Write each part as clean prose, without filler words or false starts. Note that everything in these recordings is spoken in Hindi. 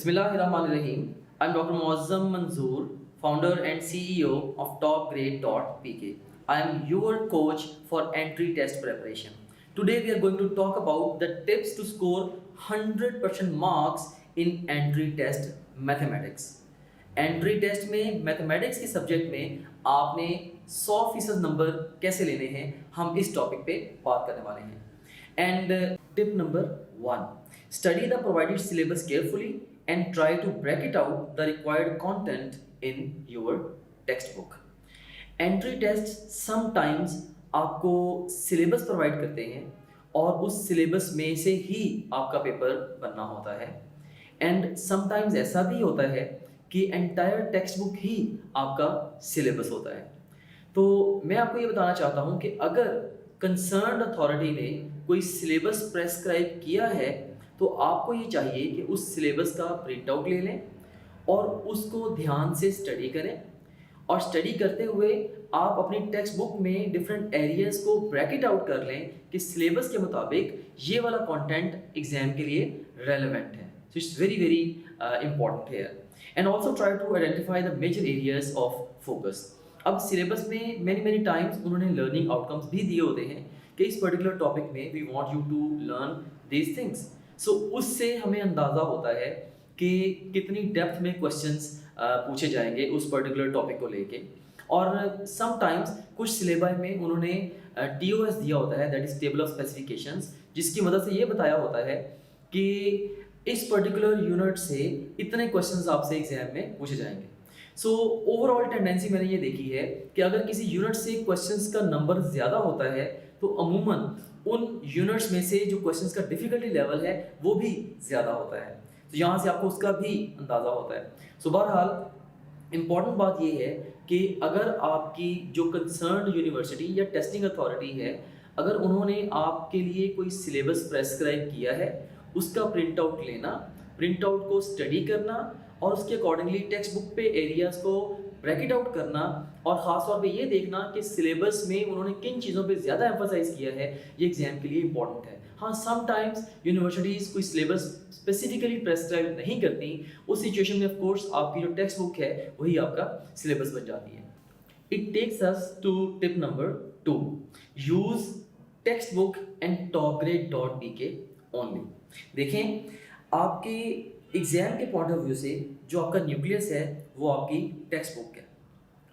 Bismillahirrahmanirrahim. I'm Dr. Muazzam Manzoor, founder and CEO of TopGrade.pk. I am your coach for entry test preparation. Today we are going to talk about the tips to score 100% marks in entry test mathematics. Entry test में मैथमेटिक्स के सब्जेक्ट में आपने 100% नंबर कैसे लेने हैं, हम इस टॉपिक पे बात करने वाले हैं. And tip number 1, study the provided syllabus carefully and try to break it out the required content in your textbook. Entry test sometimes आपको सिलेबस प्रोवाइड करते हैं और उस सिलेबस में से ही आपका पेपर बनना होता है. एंड समटाइम्स ऐसा भी होता है कि एंटायर टेक्स्ट बुक ही आपका सिलेबस होता है. तो मैं आपको ये बताना चाहता हूँ कि अगर कंसर्न्ड अथॉरिटी ने कोई सिलेबस प्रेस्क्राइब किया है तो आपको ये चाहिए कि उस सिलेबस का प्रिंट आउट ले लें और उसको ध्यान से स्टडी करें. और स्टडी करते हुए आप अपनी टेक्स्ट बुक में डिफरेंट एरियाज को ब्रैकेट आउट कर लें कि सिलेबस के मुताबिक ये वाला कंटेंट एग्जाम के लिए रेलेवेंट है. So it's very very important here. And also try to identify the major areas of focus. अब सिलेबस में मैनी टाइम्स उन्होंने लर्निंग आउटकम्स भी दिए होते हैं कि इस पर्टिकुलर टॉपिक में we want you to learn these things. So उससे हमें अंदाज़ा होता है कि कितनी डेप्थ में क्वेश्चंस पूछे जाएंगे उस पर्टिकुलर टॉपिक को लेके. और समटाइम्स कुछ सिलेबस में उन्होंने TOS दिया होता है, that is table of specifications, जिसकी मदद से ये बताया होता है कि इस पर्टिकुलर यूनिट से इतने क्वेश्चंस आपसे एग्जाम में पूछे जाएंगे. सो ओवरऑल टेंडेंसी मैंने ये देखी है कि अगर किसी यूनिट से क्वेश्चंस का नंबर ज़्यादा होता है तो अमूमन उन यूनिट्स में से जो क्वेश्चंस का डिफ़िकल्टी लेवल है वो भी ज़्यादा होता है. तो यहाँ से आपको उसका भी अंदाज़ा होता है. सो बहरहाल इम्पॉर्टेंट बात ये है कि अगर आपकी जो कंसर्न्ड यूनिवर्सिटी या टेस्टिंग अथॉरिटी है, अगर उन्होंने आपके लिए कोई सिलेबस प्रेस्क्राइब किया है, उसका प्रिंट आउट लेना, प्रिंट आउट को स्टडी करना और उसके अकॉर्डिंगली टेक्स्ट बुक पे एरियाज़ को ब्रैकेट आउट करना और ख़ास तौर पे ये देखना कि सिलेबस में उन्होंने किन चीज़ों पे ज़्यादा एम्फसाइज किया है, ये एग्जाम के लिए इंपॉर्टेंट है. हाँ, समटाइम्स यूनिवर्सिटीज़ कोई सिलेबस स्पेसिफिकली प्रेस्क्राइब नहीं करती, उस सिचुएशन में ऑफ कोर्स आपकी जो टेक्स्ट बुक है वही आपका सिलेबस बन जाती है. It takes us to tip number 2, use textbook and topgrade.pk only. देखें, आपके एग्जाम के पॉइंट ऑफ व्यू से जो आपका न्यूक्लियस है वो आपकी टेक्स्ट बुक है,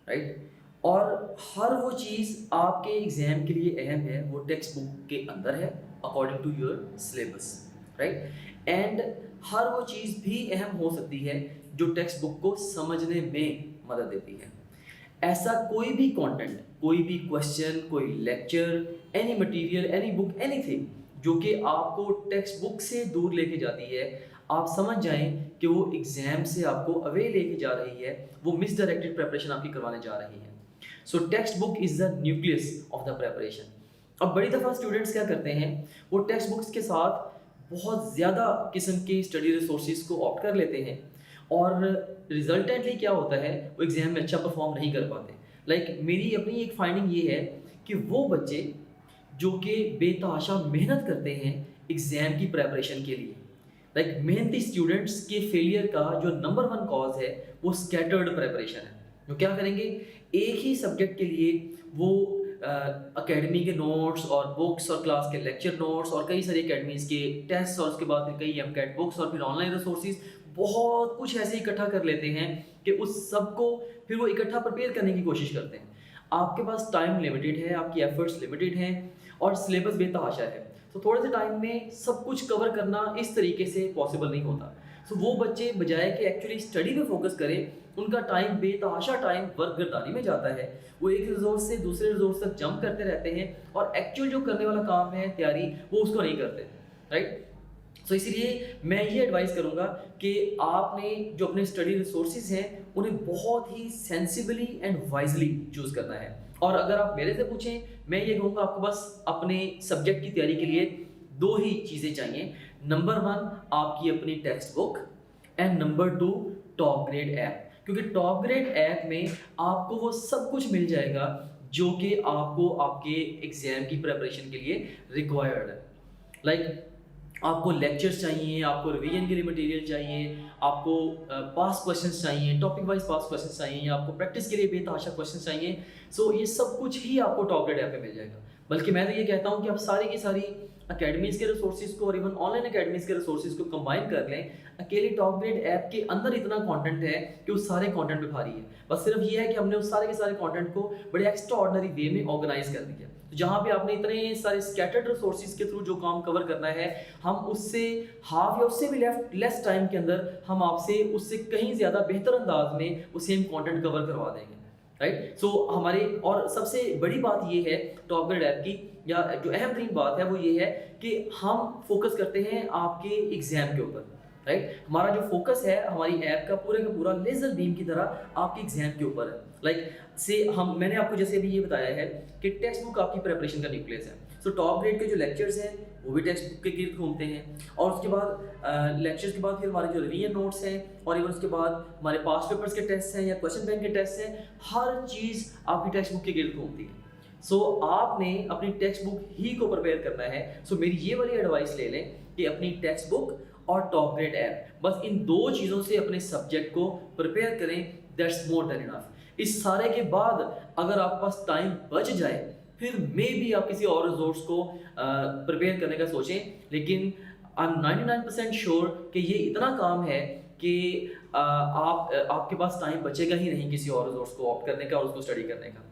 राइट. और हर वो चीज़ आपके एग्जाम के लिए अहम है वो टेक्स्ट बुक के अंदर है according to your syllabus, right. And हर वो चीज़ भी अहम हो सकती है जो टेक्स्ट बुक को समझने में मदद देती है. ऐसा कोई भी कंटेंट, कोई भी क्वेश्चन, कोई lecture, any material, any book, anything जो कि आपको टेक्स्ट बुक से दूर लेके जाती है, आप समझ जाएं कि वो एग्जाम से आपको अवे लेके जा रही है, वो मिसडायरेक्टेड प्रिपरेशन आपकी करवाने जा रही है. सो text book is the nucleus of the preparation. अब बड़ी दफ़ा स्टूडेंट्स क्या करते हैं, वो टेक्स्ट बुक्स के साथ बहुत ज़्यादा किस्म की स्टडी रिसोर्सेज को ऑप्ट कर लेते हैं और रिजल्टेंटली क्या होता है, वो एग्ज़ाम में अच्छा परफॉर्म नहीं कर पाते. लाइक मेरी अपनी एक फाइंडिंग ये है कि वो बच्चे जो कि बेतहाशा मेहनत करते हैं एग्ज़ाम की प्रेपरेशन के लिए, लाइक मेहनती स्टूडेंट्स के फेलियर का जो नंबर 1 कॉज है वो स्कैटर्ड प्रेपरेशन है. वो क्या करेंगे, एक ही सब्जेक्ट के लिए वो अकेडमी के नोट्स और बुक्स और क्लास के लेक्चर नोट्स और कई सारी अकेडमीज़ के टेस्ट और उसके बाद कई MCAT बुक्स और फिर ऑनलाइन रिसोर्सेज बहुत कुछ ऐसे इकट्ठा कर लेते हैं कि उस सब को फिर वो इकट्ठा प्रिपेयर करने की कोशिश करते हैं. आपके पास टाइम लिमिटेड है, आपकी एफर्ट्स लिमिटेड हैं और सिलेबस बेतहाशा है. तो थोड़े से टाइम में सब कुछ कवर करना इस तरीके से पॉसिबल नहीं होता. सो वो बच्चे बजाय कि एक्चुअली स्टडी पे फोकस करें, उनका टाइम बेतहाशा टाइम वर्क गर्दानी में जाता है. वो एक रिजोर्स से दूसरे रिजोर्स तक जंप करते रहते हैं और एक्चुअल जो करने वाला काम है तैयारी, वो उसको नहीं करते, राइट. सो इसीलिए मैं ये एडवाइस करूँगा कि आपने जो अपने स्टडी रिसोर्सेज हैं उन्हें बहुत ही सेंसिबली एंड वाइजली चूज़ करना है. और अगर आप मेरे से पूछें, मैं ये कहूँगा आपको बस अपने सब्जेक्ट की तैयारी के लिए 2 ही चीज़ें चाहिए. नंबर 1 आपकी अपनी text book and number 2 top Grade app. क्योंकि टॉप ग्रेड ऐप में आपको वो सब कुछ मिल जाएगा जो कि आपको आपके एग्जाम की प्रिपरेशन के लिए रिक्वायर्ड है. लाइक आपको लेक्चर्स चाहिए, आपको रिवीजन के लिए मटेरियल चाहिए, आपको पास क्वेश्चंस चाहिए, टॉपिक वाइज पास क्वेश्चंस चाहिए, या आपको प्रैक्टिस के लिए बेतहाशा क्वेश्चंस चाहिए। सो ये सब कुछ ही आपको टॉप ग्रेड ऐप पे मिल जाएगा। बल्कि मैं तो ये कहता हूँ कि आप सारी की सारी अकेडमीज़ के रिसोर्सेज को और इवन ऑनलाइन अकेडमीज़ के रिसोर्सेज को कंबाइन कर लें। अकेले टॉप ग्रेड ऐप के अंदर इतना कंटेंट है कि उस सारे कंटेंट पे भारी है। बस सिर्फ ये है कि हमने उस सारे के सारे कंटेंट को बड़े एक्स्ट्रा ऑर्डिनरी वे में ऑर्गेनाइज कर दिया। तो जहाँ पे आपने इतने सारे स्कैटर्ड रिसोर्सेज के थ्रू जो काम कवर करना है, हम उससे हाफ या उससे भी लेस टाइम के अंदर हम आपसे उससे कहीं ज़्यादा बेहतर अंदाज में वो सेम कंटेंट कवर करवा देंगे, राइट। सो हमारे और सबसे बड़ी बात ये है टॉप ग्रेड ऐप की, या जो अहम तरीन बात है वो ये है कि हम फोकस करते हैं आपके एग्जाम के ऊपर, राइट। हमारा जो फोकस है हमारी ऐप का पूरा लेजर बीम की तरह आपके एग्जाम के ऊपर है। लाइक से हम मैंने आपको जैसे अभी ये बताया है कि टेक्स्ट बुक आपकी प्रिपरेशन का न्यूक्लियस है। सो टॉप ग्रेड के जो लेक्चर्स हैं वो भी टेक्स्ट बुक के गिर्द घूमते हैं, और उसके बाद लेक्चर्स के बाद फिर हमारे जो रिवीजन नोट्स हैं, और इवन उसके बाद हमारे पास्ट पेपर्स के टेस्ट हैं या क्वेश्चन बैंक के टेस्ट हैं, हर चीज़ आपकी टेक्स्ट बुक के गिर्द घूमती है। सो आपने अपनी टेक्स्ट बुक ही को प्रिपेयर करना है। सो मेरी ये वाली एडवाइस ले लें कि अपनी टेक्स्ट बुक और टॉप ग्रेड ऐप, बस इन दो चीज़ों से अपने सब्जेक्ट को प्रिपेयर करें, दैट्स मोर देन इनफ। इस सारे के बाद अगर आपके पास टाइम बच जाए फिर मे भी आप किसी और रिसोर्स को प्रिपेयर करने का सोचें, लेकिन आई एम 99% श्योर कि ये इतना काम है कि आपके पास टाइम बचेगा ही नहीं किसी और रिसोर्स को ऑप्ट करने का और उसको स्टडी करने का।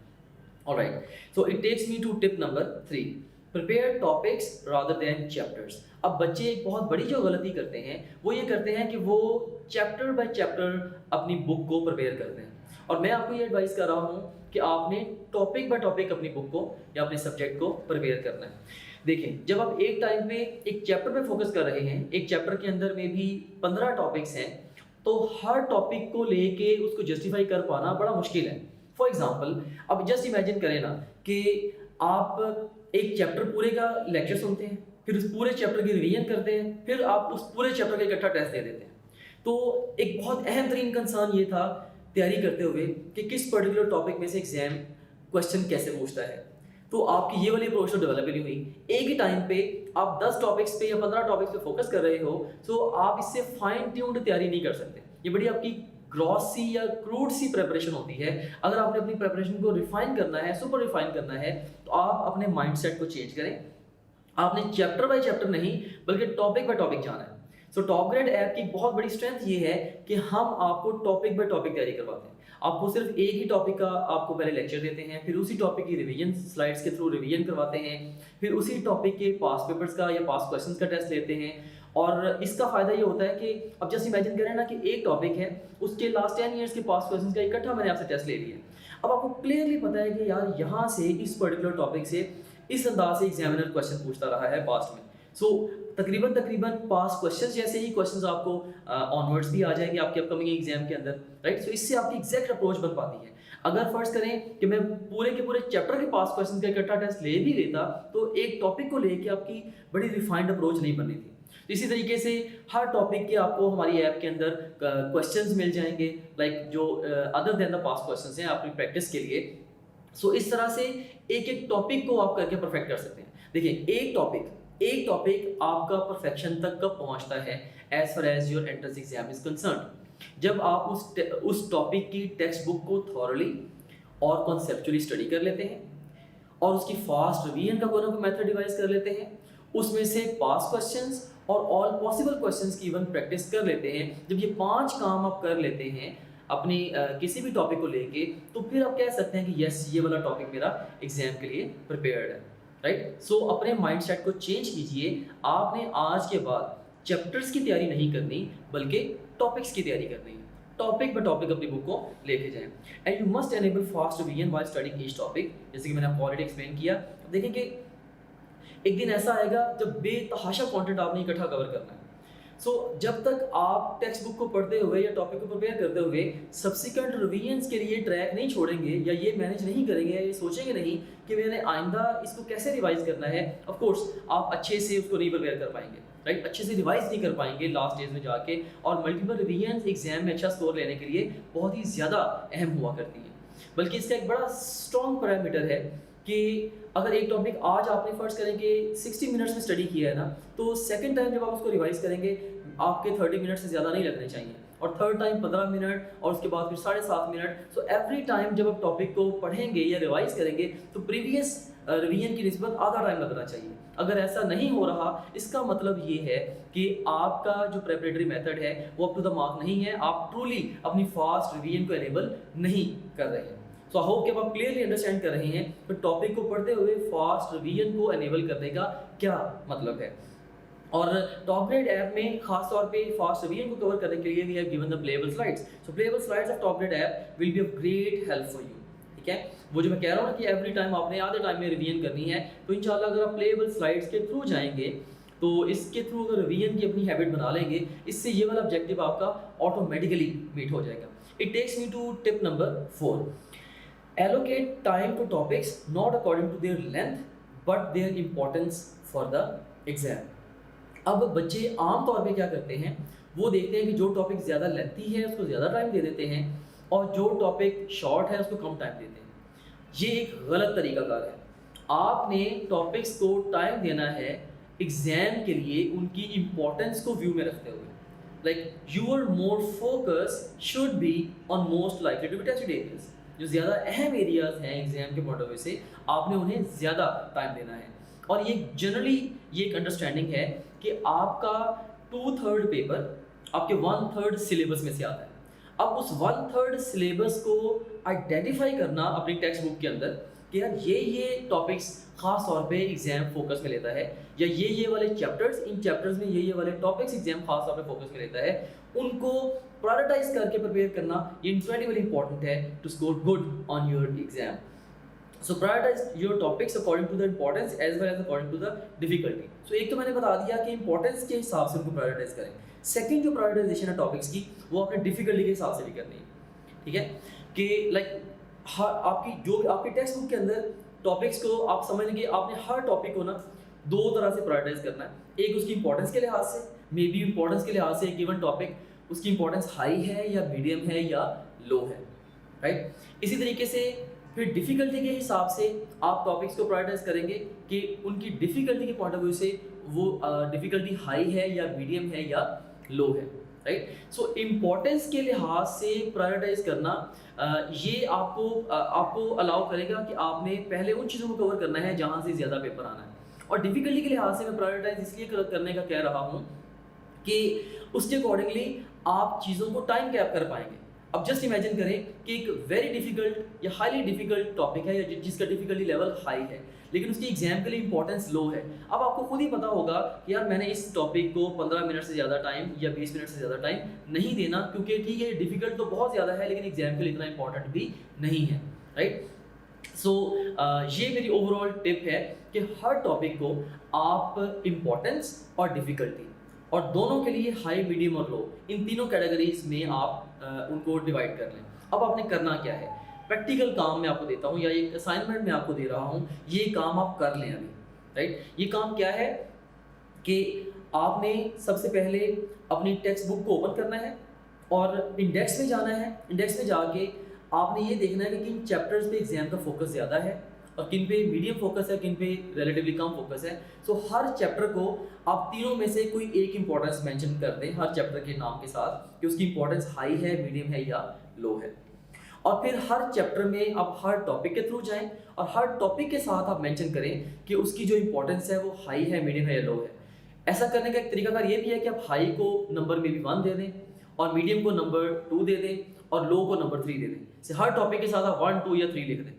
All right, so it takes me to tip number 3, prepare topics rather than chapters. अब बच्चे एक बहुत बड़ी जो गलती करते हैं वो ये करते हैं कि वो चैप्टर बाय चैप्टर अपनी बुक को प्रिपेयर करते हैं, और मैं आपको ये एडवाइस कर रहा हूँ कि आपने टॉपिक बाय टॉपिक अपनी बुक को या अपने सब्जेक्ट को प्रिपेयर करना है। देखिए, जब आप एक टाइम पे एक चैप्टर पे फोकस कर रहे हैं, एक चैप्टर के अंदर में भी 15 टॉपिक्स हैं, तो हर टॉपिक को लेके उसको जस्टिफाई कर पाना बड़ा मुश्किल है। फॉर एग्जाम्पल, अब जस्ट इमेजिन करें ना कि आप एक चैप्टर पूरे का लेक्चर सुनते हैं, फिर उस पूरे चैप्टर की रिवीजन करते हैं, फिर आप उस पूरे चैप्टर का इकट्ठा टेस्ट दे देते हैं। तो एक बहुत अहम तरीन कंसर्न ये था तैयारी करते हुए कि किस पर्टिकुलर टॉपिक में से एग्जाम क्वेश्चन कैसे पूछता है। तो आपकी ये वाली अप्रोच तो डेवलप ही नहीं हुई। एक ही टाइम पे आप 10 टॉपिक्स पे या 15 टॉपिक्स पे फोकस कर रहे हो, तो आप इससे फाइन ट्यून्ड तैयारी नहीं कर सकते। ये बड़ी आपकी ग्रॉस सी या क्रूड सी प्रिपरेशन होती है। अगर आपने अपनी प्रिपरेशन को रिफाइन करना है, सुपर रिफाइन करना है, तो आप अपने माइंडसेट को चेंज करें। आपने चैप्टर बाय चैप्टर नहीं बल्कि टॉपिक बाय टॉपिक जाना है। सो टॉप ग्रेड ऐप की बहुत बड़ी स्ट्रेंथ ये है कि हम आपको टॉपिक बाय टॉपिक तैयारी करवाते हैं। आपको सिर्फ एक ही टॉपिक का आपको पहले लेक्चर देते हैं, फिर उसी टॉपिक की रिवीजन स्लाइड्स के थ्रू रिवीजन करवाते हैं, फिर उसी टॉपिक के पास पेपर्स का या पास क्वेश्चंस का टेस्ट लेते हैं। और इसका फ़ायदा ये होता है कि अब जस्ट इमेजिन करें ना कि एक टॉपिक है, उसके लास्ट 10 ईयर्स के पास क्वेश्चंस का इकट्ठा मैंने आपसे टेस्ट ले लिया। अब आपको क्लियरली पता है कि यार यहाँ से इस पर्टिकुलर टॉपिक से इस अंदाज से एग्जामिनर क्वेश्चन पूछता रहा है पास्ट में। सो तकरीबन पास क्वेश्चंस जैसे ही क्वेश्चंस आपको ऑनवर्ड्स भी आ जाएंगे आपके अपकमिंग एग्जाम के अंदर, राइट। सो इससे आपकी एग्जैक्ट अप्रोच बन पाती है। अगर फर्ज करें कि मैं पूरे के पूरे चैप्टर के पास क्वेश्चन का इकट्ठा टेस्ट ले भी लेता, तो एक टॉपिक को लेके आपकी बड़ी रिफाइंड अप्रोच नहीं बननी थी। इसी तरीके से हर टॉपिक के आपको हमारी ऐप के अंदर क्वेश्चंस मिल जाएंगे, लाइक जो other than the past questions हैं आपकी प्रैक्टिस के लिए। सो इस तरह से एक एक टॉपिक को आप करके परफेक्ट कर सकते हैं। देखिए, एक टॉपिक आपका परफेक्शन तक कब पहुंचता है, as far as your entrance exam is concern, जब आप उस टॉपिक की टेक्स्ट बुक को थॉरली और कॉन्सेप्चुअली स्टडी कर लेते हैं, और उसकी फास्ट रिवीजन का कोई ना कोई मेथड डिवाइस कर लेते हैं, उसमें से पास क्वेश्चंस और ऑल पॉसिबल क्वेश्चंस की इवन प्रैक्टिस कर लेते हैं। जब ये 5 काम आप कर लेते हैं अपनी किसी भी टॉपिक को लेके, तो फिर आप कह सकते हैं कि यस, ये वाला टॉपिक मेरा एग्जाम के लिए प्रिपेयर्ड है, राइट। सो अपने माइंडसेट को चेंज कीजिए। आपने आज के बाद चैप्टर्स की तैयारी नहीं करनी बल्कि टॉपिक्स की तैयारी करनी है। टॉपिक बाय टॉपिक अपनी बुक को लेके जाएं, and you must enable fast revision while studying each topic. जैसे कि मैंने आपको ऑलरेडी एक्सप्लेन किया। देखें कि एक दिन ऐसा आएगा जब बेतहाशा कंटेंट आपने इकट्ठा कवर करना है। सो जब तक आप टेक्स्ट बुक को पढ़ते हुए या टॉपिक को प्रिपेयर करते हुए सब्सिक्वेंट रिवीजन्स के लिए ट्रैक नहीं छोड़ेंगे या ये मैनेज नहीं करेंगे या ये सोचेंगे नहीं कि मैंने आइंदा इसको कैसे रिवाइज करना है, ऑफ कोर्स आप अच्छे से उसको नहीं प्रिपेयर कर पाएंगे, राइट। अच्छे से रिवाइज नहीं कर पाएंगे लास्ट डेज में जाके, और मल्टीपल रिवीजन्स एग्जाम में अच्छा स्कोर लेने के लिए बहुत ही ज़्यादा अहम हुआ करती है। बल्कि इसका एक बड़ा स्ट्रॉन्ग पैरामीटर है कि अगर एक टॉपिक आज आपने फर्स्ट करेंगे 60 मिनट्स में स्टडी किया है ना, तो सेकंड टाइम जब आप उसको रिवाइज करेंगे आपके 30 मिनट से ज़्यादा नहीं लगने चाहिए, और थर्ड टाइम 15 मिनट, और उसके बाद फिर 7.5 मिनट। सो एवरी टाइम जब आप टॉपिक को पढ़ेंगे या रिवाइज करेंगे तो प्रीवियस रिवीजन की निस्बत आधा टाइम लगना चाहिए। अगर ऐसा नहीं हो रहा, इसका मतलब ये है कि आपका जो प्रेपरेटरी मेथड है वो अप टू द मार्क नहीं है, आप ट्रूली अपनी फास्ट रिवीजन को एनेबल नहीं कर रहे हैं। सो आई होप कि आप क्लियरली अंडरस्टैंड कर रहे हैं तो टॉपिक को पढ़ते हुए फास्ट रिवीजन को एनेबल करने का क्या मतलब है। और टॉप ग्रेड ऐप में खास तौर पे फास्ट रिवीजन को कवर करने के लिए we have given the playable slides. So playable slides of Top Grade app will be of great help for you. ठीक है, वो जो मैं कह रहा हूँ ना कि एवरी टाइम आपने आधे टाइम में रिवीजन करनी है, तो इंशाल्लाह अगर आप प्लेएबल स्लाइड्स के थ्रू जाएंगे तो इसके थ्रू अगर रिवीजन की अपनी हैबिट बना लेंगे, इससे ये वाला ऑब्जेक्टिव आपका ऑटोमेटिकली मीट हो जाएगा। It takes me to tip number 4। Allocate time to topics not according to their length but their importance for the exam। अब बच्चे आम तौर पे क्या करते हैं, वो देखते हैं कि जो टॉपिक ज़्यादा लेंथी है उसको ज़्यादा टाइम दे देते हैं, और जो टॉपिक शॉर्ट है उसको कम टाइम देते हैं। ये एक गलत तरीकाकार है। आपने टॉपिक्स को टाइम देना है एग्जाम के लिए उनकी इम्पोर्टेंस को व्यू में रखते हुए। Like your more focus should be on most likely to be tested areas. जो ज़्यादा अहम एरियाज हैं एग्जाम के पॉइंट ऑफ व्यू से, आपने उन्हें ज़्यादा टाइम देना है। और ये जनरली ये एक अंडरस्टैंडिंग है कि आपका 2/3 पेपर आपके 1/3 सिलेबस में से आता है। अब उस 1/3 सिलेबस को आइडेंटिफाई करना अपनी टेक्स्ट बुक के अंदर कि यार ये टॉपिक्स खास तौर पे एग्जाम फोकस में लेता है, या ये वाले चैप्टर्स, इन चैप्टर्स में ये वाले टॉपिक्स एग्जाम खास तौर पे फोकस में लेता है, उनको प्रायोरिटाइज करके प्रिपेयर करना ये इनक्रेडिबली इंपॉर्टेंट है to score good on your exam. So prioritize your topics according to the importance as well as according to the difficulty। So एक तो मैंने बता दिया कि importance के हिसाब से उनको prioritize करें। सेकंड जो प्रायोरिटाइजेशन है टॉपिक्स की, वो आपने डिफिकल्टी के हिसाब से भी करनी है। ठीक है, कि लाइक आपकी जो आपकी टेक्स्ट बुक के अंदर टॉपिक्स को आप समझ लेंगे, आपने हर टॉपिक को ना दो तरह से प्रायोरिटाइज करना है। एक उसकी इंपॉर्टेंस के लिहाज से, मे बी इंपॉर्टेंस के लिहाज से एक गिवन टॉपिक उसकी इंपॉर्टेंस हाई है या मीडियम है या लो है, राइट। इसी तरीके से फिर डिफ़िकल्टी के हिसाब से आप टॉपिक्स को प्रायोरिटाइज करेंगे कि उनकी डिफ़िकल्टी के पॉइंट ऑफ व्यू से वो डिफ़िकल्टी हाई है या मीडियम है या लो है, राइट। सो इम्पोर्टेंस के लिहाज से प्रायोरिटाइज करना ये आपको अलाउ करेगा कि आपने पहले उन चीज़ों को कवर करना है जहाँ से ज़्यादा पेपर आना है। और डिफ़िकल्टी के लिहाज से मैं प्रायोरिटाइज इसलिए करने का कह रहा हूँ कि उसके अकॉर्डिंगली आप चीज़ों को टाइम कैप कर पाएंगे। अब जस्ट इमेजिन करें कि एक वेरी डिफिकल्ट या हाईली डिफिकल्ट टॉपिक है या जिसका डिफिकल्टी लेवल हाई है, लेकिन उसकी एग्जाम के लिए इंपॉर्टेंस लो है। अब आपको खुद ही पता होगा कि यार मैंने इस टॉपिक को 15 मिनट से ज़्यादा टाइम या 20 मिनट से ज़्यादा टाइम नहीं देना, क्योंकि ठीक है डिफिकल्ट तो बहुत ज़्यादा है लेकिन एग्जाम के लिए इतना इंपॉर्टेंट भी नहीं है, राइट। सो ये मेरी ओवरऑल टिप है कि हर टॉपिक को आप इम्पोर्टेंस और डिफिकल्टी, और दोनों के लिए हाई, मीडियम और लो, इन तीनों कैटेगरीज में आप उनको डिवाइड कर लें। अब आपने करना क्या है, प्रैक्टिकल काम मैं आपको देता हूँ या एक असाइनमेंट मैं आपको दे रहा हूँ, ये काम आप कर लें अभी, राइट। ये काम क्या है कि आपने सबसे पहले अपनी टेक्स्ट बुक को ओपन करना है और इंडेक्स में जाना है। इंडेक्स में जाके आपने ये देखना है कि किन चैप्टर्स पे एग्जाम का फोकस ज़्यादा है और किन पे मीडियम फोकस है, किन पे रिलेटिवली कम फोकस है। सो हर चैप्टर को आप तीनों में से कोई एक इंपॉर्टेंस मेंशन कर दें हर चैप्टर के नाम के साथ कि उसकी इंपॉर्टेंस हाई है, मीडियम है या लो है। और फिर हर चैप्टर में आप हर टॉपिक के थ्रू जाएं और हर टॉपिक के साथ आप मेंशन करें कि उसकी जो इंपॉर्टेंस है वो हाई है, मीडियम है या लो है। ऐसा करने का एक तरीकाकार ये भी है कि आप हाई को नंबर में भी 1 दे दें और मीडियम को नंबर 2 दे दें और लो को नंबर 3 दे दें। हर टॉपिक के साथ आप 1, 2 या 3 लिख दें,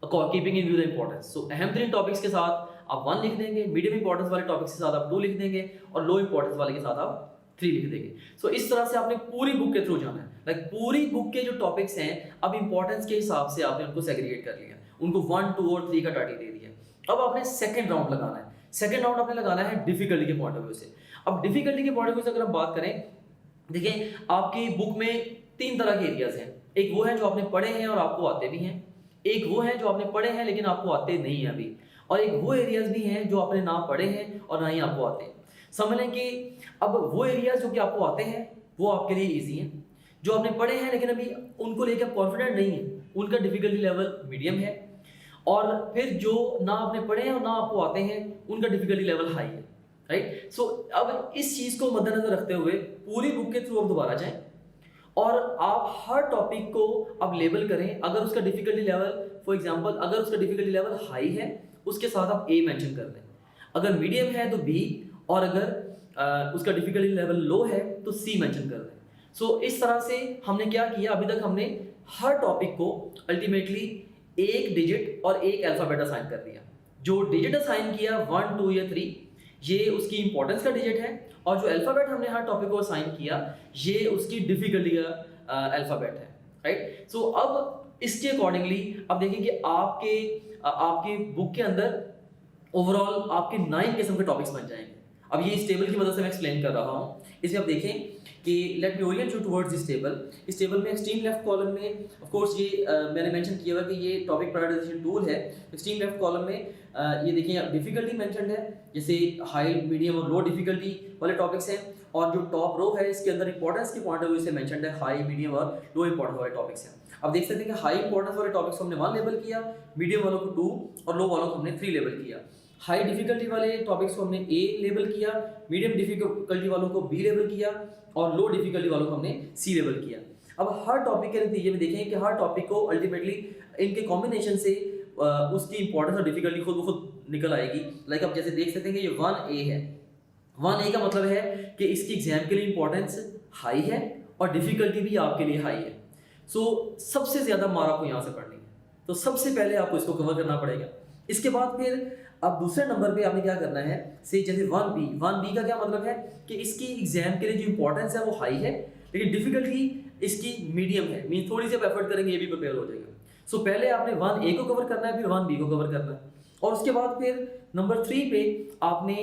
keeping in view the importance. So अहम 3 टॉपिक्स के साथ आप 1 लिख देंगे, मीडियम इंपॉर्टेंस वाले टॉपिक्स के साथ आप 2 लिख देंगे और लो इंपॉर्टेंस वाले के साथ आप 3 लिख देंगे। सो इस तरह से आपने पूरी बुक के थ्रू जाना है। लाइक पूरी बुक के जो टॉपिक्स हैं अब इंपॉर्टेंस के हिसाब से आपने उनको सेग्रीगेट कर लिया, उनको 1, 2 और 3 का टाइटल दे दिया। अब आपने सेकंड राउंड लगाना है। सेकंड राउंड आपने लगाना है डिफिकल्टी के पॉइंट ऑफ व्यू से। अब डिफिकल्टी के पॉइंट ऑफ व्यू से अगर हम बात करें, देखिए आपकी बुक में 3 तरह के एरियाज हैं। एक वो है जो आपने पढ़े हैं और आपको आते भी हैं, एक वो है जो आपने पढ़े हैं लेकिन आपको आते नहीं हैं अभी, और एक वो एरियाज भी हैं जो आपने ना पढ़े हैं और ना ही आपको आते हैं। समझ लें कि अब वो एरियाज जो कि आपको आते हैं वो आपके लिए इजी हैं, जो आपने पढ़े हैं लेकिन अभी उनको लेकर आप कॉन्फिडेंट नहीं है, उनका डिफिकल्टी लेवल मीडियम है, और फिर जो ना आपने पढ़े हैं और ना आपको आते हैं उनका डिफिकल्टी लेवल हाई है, राइट। सो अब इस चीज़ को मद्देनजर रखते हुए पूरी बुक के थ्रू आप दोबारा जाएं और आप हर टॉपिक को अब लेबल करें। अगर उसका डिफिकल्टी लेवल, फॉर एग्जांपल अगर उसका डिफिकल्टी लेवल हाई है उसके साथ आप ए मेंशन कर दें, अगर मीडियम है तो बी, और अगर उसका डिफिकल्टी लेवल लो है तो सी मेंशन कर दें। सो इस तरह से हमने क्या किया, अभी तक हमने हर टॉपिक को अल्टीमेटली एक डिजिट और एक अल्फाबेट असाइन कर दिया। जो डिजिट असाइन किया 1 2 या 3 ये उसकी इंपॉर्टेंस का डिजिट है, और जो अल्फाबेट हमने हर टॉपिक को असाइन किया ये उसकी डिफिकल्टी का अल्फाबेट है, राइट। सो अब इसके अकॉर्डिंगली अब देखें कि आपके बुक के अंदर ओवरऑल आपके 9 किस्म के टॉपिक्स बन जाएंगे। अब ये इस टेबल की मदद से मैं एक्सप्लेन कर रहा हूँ। इसमें आप देखें कि let me Orient you towards this table. इस टेबल में एक्सट्रीम लेफ्ट कॉलम में ऑफ कोर्स ये मैंने मेंशन किया हुआ कि ये टॉपिक प्रायोरिटाइजेशन टूल है। एक्सट्रीम लेफ्ट कॉलम में ये देखिए डिफिकल्टी मेंशन्ड है, जैसे हाई मीडियम और लो डिफिकल्टी वाले टॉपिक्स हैं, और जो टॉप रो है इसके अंदर इंपॉर्टेंस के पॉइंट ऑफ व्यू से मेंशन्ड है हाई मीडियम और लो इंपॉर्टेंस वाले टॉपिक्स हैं। अब देख सकते हैं कि हाई इंपॉर्टेंस वाले टॉपिक्स को हमने 1 लेबल किया, मीडियम वालों को 2 और लो वालों को हमने 3 लेबल किया। हाई डिफिकल्टी वाले टॉपिक्स को हमने ए लेबल किया, मीडियम डिफिकल्टी वालों को बी लेबल किया और लो डिफिकल्टी वालों को हमने सी लेबल किया। अब हर टॉपिक के नतीजे में देखें कि हर टॉपिक को अल्टीमेटली इनके कॉम्बिनेशन से उसकी इंपॉर्टेंस और डिफिकल्टी खुद निकल आएगी। लाइक आप जैसे देख सकते हैं कि ये 1A है। 1A का मतलब है कि इसकी एग्जाम के लिए इंपॉर्टेंस हाई है और डिफिकल्टी भी आपके लिए हाई है। सो सबसे ज़्यादा मार आपको यहाँ से पढ़नी है, तो सबसे पहले आपको इसको कवर करना पड़ेगा। इसके बाद फिर अब दूसरे नंबर पे आपने क्या करना है, से जैसे 1B का क्या मतलब है कि इसकी एग्जाम के लिए जो इंपॉर्टेंस है वो हाई है लेकिन डिफिकल्टी इसकी मीडियम है, मीन थोड़ी सी आप एफर्ट करेंगे ये भी प्रिपेयर हो जाएगा। सो पहले आपने 1A को कवर करना है, फिर 1B को कवर करना है, और उसके बाद फिर नंबर 3 पे आपने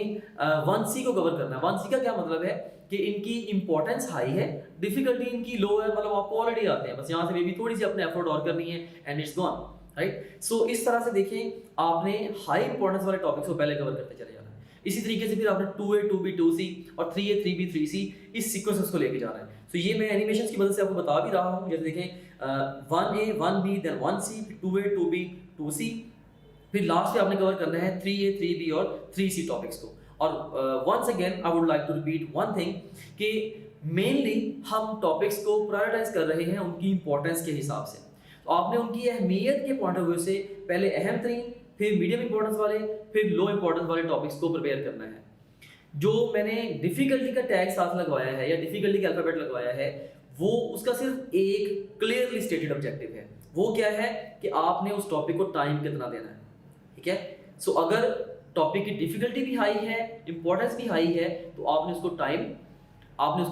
1C को कवर करना है। 1C का क्या मतलब है कि इनकी इंपॉर्टेंस हाई है, डिफिकल्टी इनकी लो है, मतलब आपको ऑलरेडी आते हैं, बस यहाँ से भी थोड़ी सी अपने एफर्ट और करनी है एंड इट्स गॉन, राइट। सो इस तरह से देखें आपने हाई इंपॉर्टेंस वाले टॉपिक्स को पहले कवर करते चले जाना है। इसी तरीके से फिर आपने 2A 2B 2C और 3A 3B 3C इस सीक्वेंस को लेके जाना है। तो ये मैं एनिमेशन की मदद से आपको बता भी रहा हूँ। जैसे देखें 1A 1B then 1C 2A 2B 2C, फिर लास्ट पे आपने कवर करना है 3A 3B और 3C टॉपिक्स को। और once again I would like to repeat one thing कि मेनली हम टॉपिक्स को प्रायोरिटाइज कर रहे हैं उनकी इंपॉर्टेंस के हिसाब से। तो आपने उनकी अहमियत के पॉइंट ऑफ व्यू से पहले अहम तरीन, फिर मीडियम इंपॉर्टेंस वाले, फिर लो इंपॉर्टेंस वाले टॉपिक्स को प्रिपेयर करना है। जो मैंने डिफिकल्टी का टैग साथ लगवाया है या डिफिकल्टी का अल्फाबेट लगवाया है वो उसका सिर्फ एक क्लियरली स्टेटेड ऑब्जेक्टिव है। वो क्या है कि आपने उस टॉपिक को टाइम कितना देना है, ठीक है। सो अगर टॉपिक की डिफिकल्टी भी हाई है, इंपॉर्टेंस भी हाई है, तो आपने उसको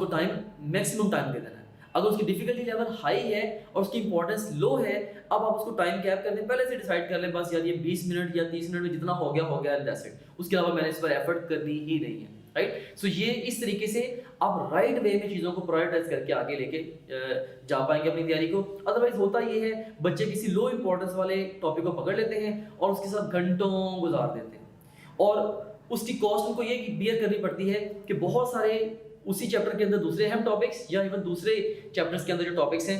टाइम मैक्सिमम टाइम दे देना है। अगर उसकी डिफिकल्टी लेवल हाई है और उसकी इंपॉर्टेंस लो है, अब आप उसको टाइम कैप कर लें, पहले से डिसाइड कर लें बस यार ये 20 मिनट या 30 मिनट में जितना हो गया एंड दैट्स इट, उसके अलावा मैंने इस पर एफर्ट करनी ही नहीं है, राइट। सो ये इस तरीके से आप राइट वे में चीज़ों को प्रायोरिटाइज करके आगे लेके जा पाएंगे अपनी तैयारी को। अदरवाइज होता ये है बच्चे किसी लो इंपॉर्टेंस वाले टॉपिक को पकड़ लेते हैं और उसके साथ घंटों गुजार देते हैं, और उसकी कॉस्ट उनको ये बियर करनी पड़ती है कि बहुत सारे उसी चैप्टर के अंदर दूसरे अहम टॉपिक्स या इवन दूसरे चैप्टर्स के अंदर जो टॉपिक्स हैं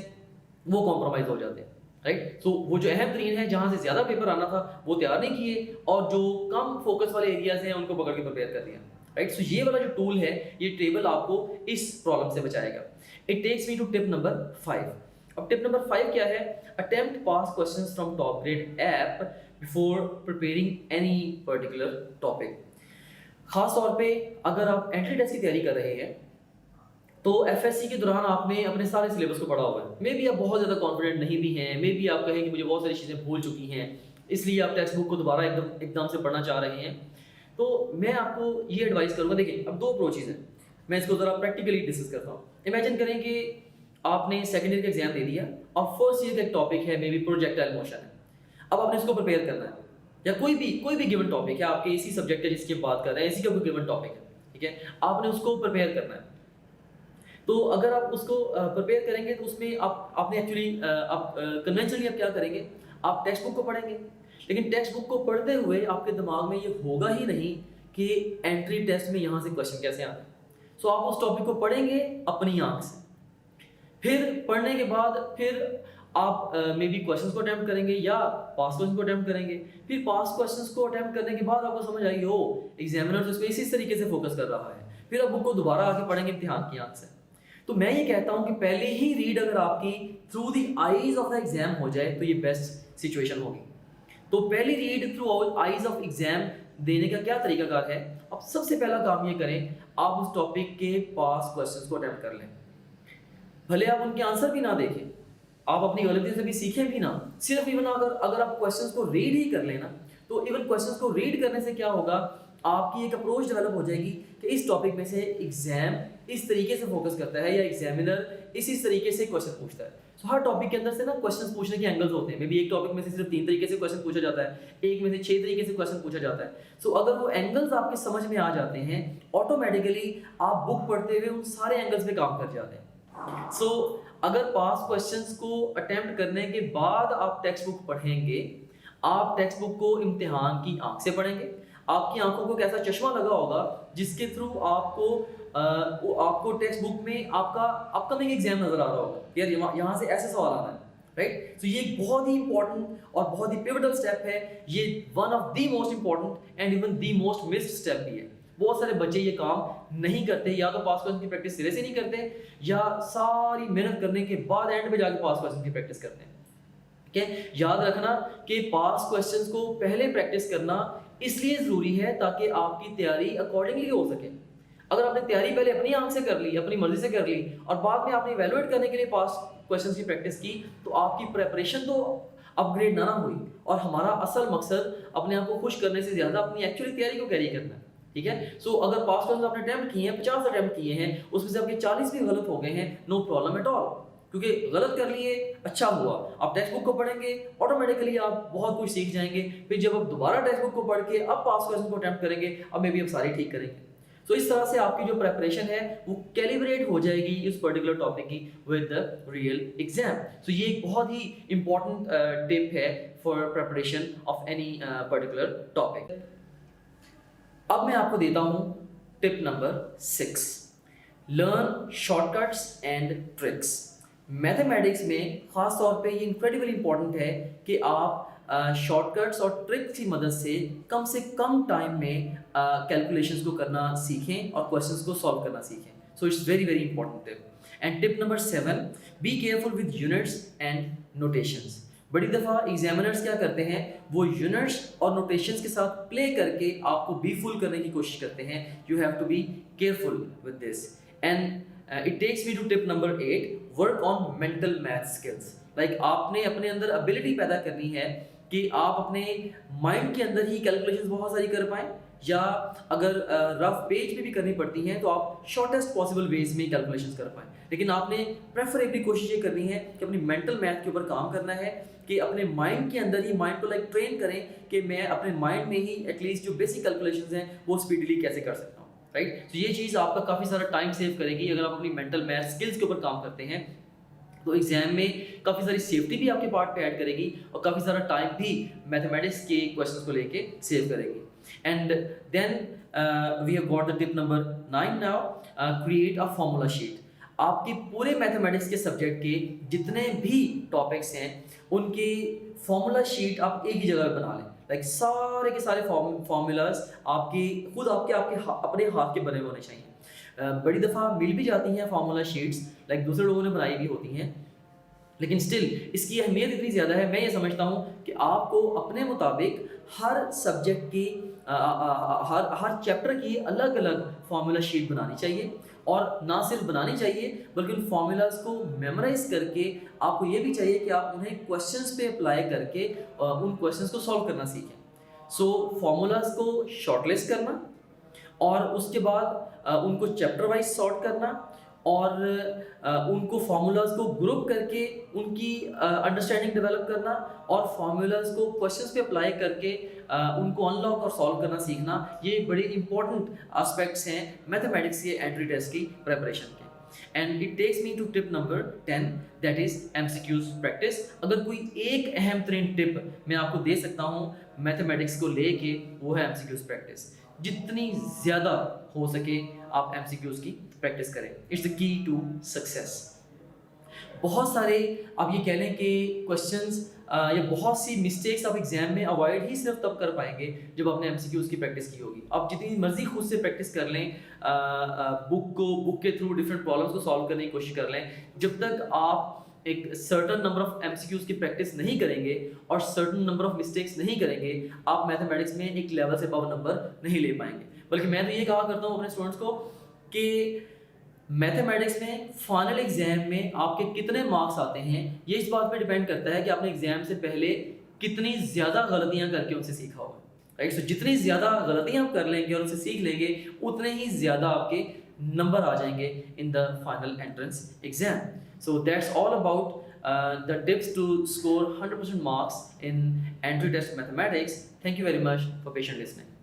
वो कॉम्प्रोमाइज हो जाते हैं, राइट। सो वो जो अहम तरीन है जहाँ से ज़्यादा पेपर आना था वो तैयार नहीं किए, और जो कम फोकस वाले एरियाज हैं उनको पकड़ के प्रिपेयर कर दिया, राइट। सो ये वाला जो टूल है, ये टेबल आपको इस प्रॉब्लम से बचाएगा। It takes me to tip number 5। अब टिप नंबर 5 क्या है? Attempt past questions from Top Grade app before preparing any particular topic. खास तौर पे अगर आप एंट्री टेस्ट की तैयारी कर रहे हैं तो एफएससी के दौरान आपने अपने सारे सिलेबस को पढ़ा हुआ है, मे बी आप बहुत ज़्यादा कॉन्फिडेंट नहीं भी हैं, मे बी आप कहें कि मुझे बहुत सारी चीज़ें भूल चुकी हैं, इसलिए आप टेक्स्ट बुक को दोबारा एकदम से पढ़ना चाह रहे हैं। तो मैं आपको ये एडवाइस करूँगा, देखिए अब 2 अप्रोचेज हैं, मैं इसको ज़रा प्रैक्टिकली डिस्कस करता हूँ। इमेजिन करें कि आपने सेकेंड ईयर का एग्जाम दे दिया और फर्स्ट ईयर का एक टॉपिक है मे बी प्रोजेक्टाइल मोशन है। अब आपने इसको प्रिपेयर करना है, या कोई भी गिवन टॉपिक है, आपके इसी सब्जेक्ट है जिसकी बात कर रहे हैं, इसी का कोई गिवन टॉपिक है, ठीक है, आपने उसको प्रिपेयर करना है। तो अगर आप उसको प्रिपेयर करेंगे तो उसमें आपने एक्चुअली आप कन्वेंशनली आप क्या करेंगे, आप टेक्स्ट बुक को पढ़ेंगे, लेकिन टेक्स्ट बुक को पढ़ते हुए आपके दिमाग में ये होगा ही नहीं कि एंट्री टेस्ट में यहाँ से क्वेश्चन कैसे आते हैं। सो आप उस टॉपिक को पढ़ेंगे अपनी आँख से, फिर पढ़ने के बाद फिर आप मे बी क्वेश्चंस को अटेम्प्ट करेंगे या पास क्वेश्चन को अटेम्प्ट करेंगे। फिर पास क्वेश्चंस को अटेम्प्ट करने के बाद आपको समझ आई हो एग्जामिनर तो इस पे इसी तरीके से फोकस कर रहा है, फिर आप बुक को दोबारा आके पढ़ेंगे इम्तिहान की आंख से। तो मैं ये कहता हूँ कि पहले ही रीड अगर आपकी through the eyes of the exam हो जाए तो ये बेस्ट सिचुएशन होगी। तो पहली read through eyes of exam देने का क्या तरीकाकार है? अब सबसे पहला काम ये करें, आप उस टॉपिक के पास क्वेश्चंस को अटेम्प्ट कर लें। भले आप उनके आंसर भी ना देखें, आप अपनी गलती से भी सीखें भी ना, सिर्फ इवन अगर आप क्वेश्चंस को रीड ही कर लेना, तो इवन क्वेश्चंस को रीड करने से क्या होगा, आपकी एक अप्रोच डेवलप हो जाएगी कि इस टॉपिक में से एग्जाम इस तरीके से फोकस करता है या एग्जामिनर इस तरीके से क्वेश्चन पूछता है। सो हर टॉपिक के अंदर से ना क्वेश्चन पूछने के एंगल्स होते हैं। मे बी एक टॉपिक में से सिर्फ 3 तरीके से क्वेश्चन पूछा जाता है, एक में से 6 तरीके से क्वेश्चन पूछा जाता है। सो अगर वो एंगल्स आपके समझ में आ जाते हैं, ऑटोमेटिकली आप बुक पढ़ते हुए उन सारे एंगल्स पे काम कर जाते हैं। सो अगर पास क्वेश्चंस को अटेम्प्ट करने के बाद आप टेक्स्ट बुक पढ़ेंगे, आप टेक्स्ट बुक को इम्तिहान की आंख से पढ़ेंगे, आपकी आंखों को कैसा चश्मा लगा होगा जिसके थ्रू आपको टेक्स्ट बुक में आपका अपकमिंग एग्जाम नजर आ रहा होगा, यार यहाँ से ऐसे सवाल आना है, राइट। तो ये एक बहुत ही इंपॉर्टेंट और बहुत ही पिवटल स्टेप है। ये one of the most important and even the most missed step भी है। बहुत सारे बच्चे ये काम नहीं करते, या तो पास क्वेश्चन की प्रैक्टिस सिरे से नहीं करते, या सारी मेहनत करने के बाद एंड में जाके पास क्वेश्चन की प्रैक्टिस करते हैं। ठीक है, याद रखना कि पास क्वेश्चंस को पहले प्रैक्टिस करना इसलिए जरूरी है ताकि आपकी तैयारी अकॉर्डिंगली हो सके। अगर आपने तैयारी पहले अपनी आंख से कर ली, अपनी मर्जी से कर ली, और बाद में आपने इवैल्यूएट करने के लिए पास क्वेश्चंस की प्रैक्टिस की, तो आपकी प्रिपरेशन तो अपग्रेड ना हुई। और हमारा असल मकसद अपने आप को खुश करने से ज्यादा अपनी एक्चुअली तैयारी को कैरी करना है। ठीक है, सो अगर पास क्वेश्चन आपने अटेम्प्ट किए हैं, 50 अटेम्प्ट किए हैं, उसमें से आपके 40 भी गलत हो गए हैं, नो प्रॉब्लम एट ऑल, क्योंकि गलत कर लिए अच्छा हुआ। आप टेक्स्ट बुक को पढ़ेंगे, ऑटोमेटिकली आप बहुत कुछ सीख जाएंगे। फिर जब आप दोबारा टेक्स्ट बुक को पढ़ के अब पास क्वेश्चन को अटेम्प्ट करेंगे, अब मे बी आप सारे ठीक करेंगे। तो इस तरह से आपकी जो प्रिपरेशन है वो कैलिब्रेट हो जाएगी इस पर्टिकुलर टॉपिक की विद द रियल एग्जाम। सो ये एक बहुत ही इंपॉर्टेंट टिप है for preparation of any particular topic. अब मैं आपको देता हूं tip number 6, learn shortcuts and tricks. Mathematics में खास तौर पे ये इनक्रेडिबली इंपॉर्टेंट है कि आप शॉर्टकट्स और ट्रिक्स की मदद से कम टाइम में कैलकुलेशंस को करना सीखें और क्वेश्चंस को सॉल्व करना सीखें। सो it's very very important tip. And tip number 7, B careful with units and notations. बड़ी दफ़ा एग्जामिनर्स क्या करते हैं, वो यूनिट्स और नोटेशंस के साथ प्ले करके आपको बी फुल करने की कोशिश करते हैं। You have to be careful with this. And it takes me to tip number 8, work on mental math skills. Like आपने अपने अंदर एबिलिटी पैदा करनी है कि आप अपने माइंड के अंदर ही कैलकुलेशंस बहुत सारी कर पाएं, या अगर रफ पेज पे भी करनी पड़ती हैं तो आप शॉर्टेस्ट पॉसिबल वेज में कैलकुलेशंस कर पाएं। लेकिन आपने प्रेफरेबली कोशिश ये करनी है कि अपनी मेंटल मैथ के ऊपर काम करना है, कि अपने माइंड के अंदर ही माइंड को लाइक ट्रेन करें कि मैं अपने माइंड में ही एटलीस्ट जो बेसिक कैलकुलेशंस हैं वो स्पीडली कैसे कर सकता हूँ, राइट। तो ये चीज़ आपका काफ़ी सारा टाइम सेव करेगी अगर आप अपनी मेंटल मैथ स्किल्स के ऊपर काम करते हैं। तो एग्जाम में काफ़ी सारी सेफ्टी भी आपके पार्ट पे ऐड करेगी और काफ़ी सारा टाइम भी मैथमेटिक्स के क्वेश्चंस को लेके सेव करेगी। And then we have got the tip number 9 now, create a formula sheet. आपके पूरे मैथमेटिक्स के सब्जेक्ट के जितने भी टॉपिक्स हैं उनकी फॉर्मूला शीट आप एक ही जगह बना लें। लाइक सारे के सारे फॉर्मूलाज आपके खुद अपने हाथ के बने होने चाहिए। बड़ी दफ़ा मिल भी जाती हैं फार्मूला शीट्स, लाइक दूसरे लोगों ने बनाई भी होती हैं, लेकिन स्टिल इसकी अहमियत इतनी ज़्यादा है। मैं ये समझता हूँ कि आपको अपने मुताबिक हर सब्जेक्ट की हर चैप्टर की अलग अलग फार्मूला शीट बनानी चाहिए, और ना सिर्फ बनानी चाहिए बल्कि उन फार्मूलाज को मेमोराइज करके आपको ये भी चाहिए कि आप उन्हें क्वेश्चंस पे अप्लाई करके उन क्वेश्चंस को सॉल्व करना सीखें। सो फार्मूलाज को शॉर्टलिस्ट करना, और उसके बाद उनको चैप्टर वाइज सॉर्ट करना, और उनको फार्मूलाज को ग्रुप करके उनकी अंडरस्टैंडिंग डेवलप करना, और फार्मूलाज को क्वेश्चंस पे अप्लाई करके उनको अनलॉक और सॉल्व करना सीखना। ये बड़े इंपॉर्टेंट एस्पेक्ट्स हैं मैथमेटिक्स के एंट्री टेस्ट की प्रिपरेशन के। And it takes me to tip number 10, that is MCQs practice. अगर कोई एक अहम तरीन टिप मैं आपको दे सकता हूँ मैथमेटिक्स को लेके, वो है एमसीक्यूज प्रैक्टिस। जितनी ज़्यादा हो सके आप एमसीक्यूज की प्रैक्टिस करें, it's the key to success. बहुत सारे आप ये कह लें कि क्वेश्चंस या बहुत सी मिस्टेक्स आप एग्जाम में अवॉइड ही सिर्फ तब कर पाएंगे जब आपने एमसीक्यूज़ की प्रैक्टिस की होगी। आप जितनी मर्जी खुद से प्रैक्टिस कर लें, बुक के थ्रू डिफरेंट प्रॉब्लम्स को सॉल्व करने की कोशिश कर लें, जब तक आप एक सर्टन नंबर ऑफ एमसीक्यूज़ की प्रैक्टिस नहीं करेंगे और सर्टन नंबर ऑफ मिस्टेक्स नहीं करेंगे, आप मैथमेटिक्स में एक लेवल से अबव नंबर नहीं ले पाएंगे। बल्कि मैं तो ये कहा करता हूँ अपने स्टूडेंट्स को कि मैथमेटिक्स में फाइनल एग्जाम में आपके कितने मार्क्स आते हैं ये इस बात पे डिपेंड करता है कि आपने एग्जाम से पहले कितनी ज़्यादा गलतियां करके उनसे सीखा होगा। राइट, सो जितनी ज़्यादा गलतियां आप कर लेंगे और उनसे सीख लेंगे, उतने ही ज़्यादा आपके नंबर आ जाएंगे in the final entrance exam. So that's all about the tips to score 100% marks in entry test mathematics. Thank you very much for patient listening.